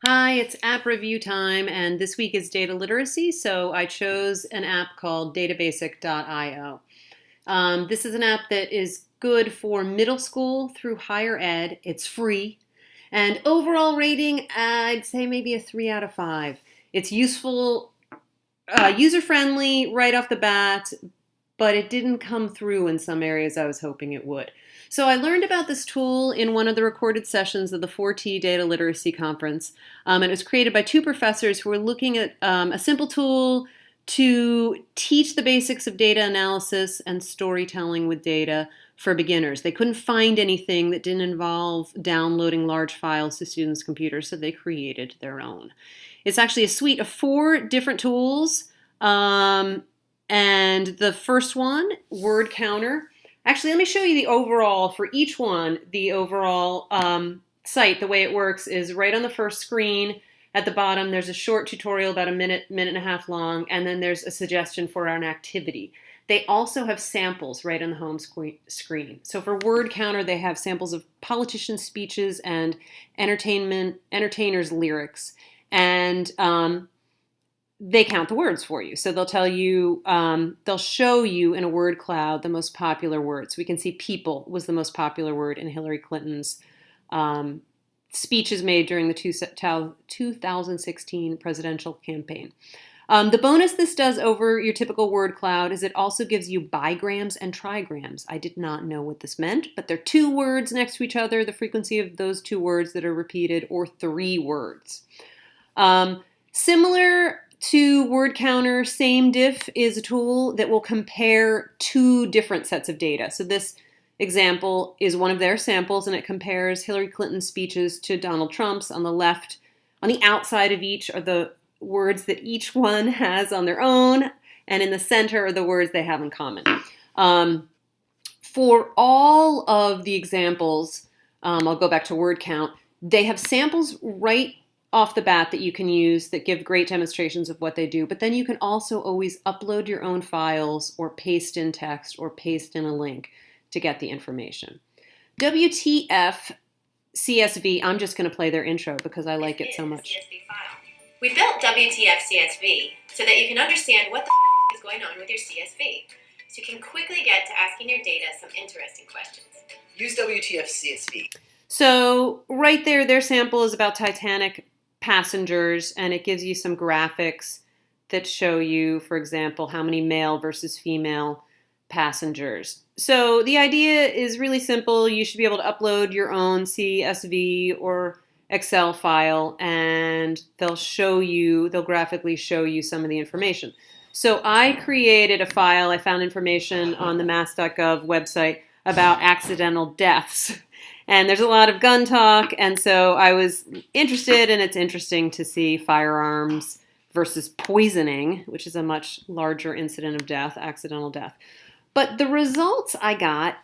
Hi, it's app review time, and this week is data literacy, so I chose an app called Databasic.io. This is an app that is good for middle school through higher ed. It's free, and overall rating, I'd say maybe a 3 out of 5. It's useful, user-friendly right off the bat, but it didn't come through in some areas I was hoping it would. So I learned about this tool in one of the recorded sessions of the 4T Data Literacy Conference. And it was created by two professors who were looking at a simple tool to teach the basics of data analysis and storytelling with data for beginners. They couldn't find anything that didn't involve downloading large files to students' computers, so they created their own. It's actually a suite of 4 different tools. And the first one, word counter. Actually, let me show you the overall for each one. The overall site, the way it works is right on the first screen. At the bottom, there's a short tutorial about a minute and a half long, and then there's a suggestion for an activity. They also have samples right on the home screen. So for word counter, they have samples of politicians' speeches and entertainers' lyrics. And they count the words for you. So they'll tell you, they'll show you in a word cloud the most popular words. We can see people was the most popular word in Hillary Clinton's speeches made during the 2016 presidential campaign. The bonus this does over your typical word cloud is it also gives you bigrams and trigrams. I did not know what this meant, but they're 2 words next to each other, the frequency of those 2 words that are repeated, or 3 words. Similar to word counter, SameDiff is a tool that will compare 2 different sets of data. So this example is one of their samples, and it compares Hillary Clinton's speeches to Donald Trump's. On the left, on the outside of each are the words that each one has on their own, and in the center are the words they have in common. For all of the examples, I'll go back to word count, they have samples right off the bat that you can use that give great demonstrations of what they do, but then you can also always upload your own files or paste in text or paste in a link to get the information. WTF CSV, I'm just going to play their intro because I like it so much. CSV file. We built WTF CSV so that you can understand what the is going on with your CSV, so you can quickly get to asking your data some interesting questions. Use WTF CSV. So right there, their sample is about Titanic passengers, and it gives you some graphics that show you, for example, how many male versus female passengers. So the idea is really simple. You should be able to upload your own CSV or Excel file, and they'll graphically show you some of the information. So I created a file. I found information on the mass.gov website about accidental deaths. And there's a lot of gun talk, and so I was interested, and it's interesting to see firearms versus poisoning, which is a much larger incident of death, accidental death. But the results I got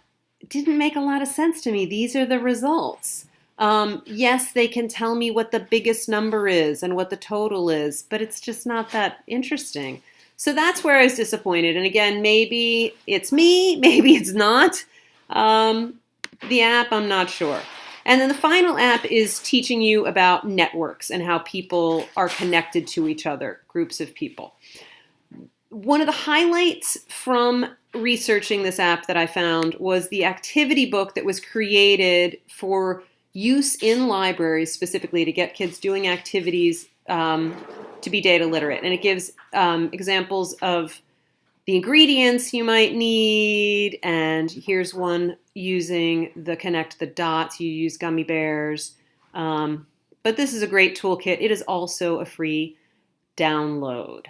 didn't make a lot of sense to me. These are the results. Yes, they can tell me what the biggest number is and what the total is, but it's just not that interesting. So that's where I was disappointed. And again, maybe it's me, maybe it's not. The app, I'm not sure. And then the final app is teaching you about networks and how people are connected to each other, groups of people. One of the highlights from researching this app that I found was the activity book that was created for use in libraries specifically to get kids doing activities to be data literate. And it gives examples of the ingredients you might need, and here's one using the connect the dots. You use gummy bears, but this is a great toolkit. It is also a free download.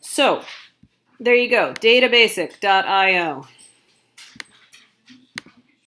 So there you go, databasic.io.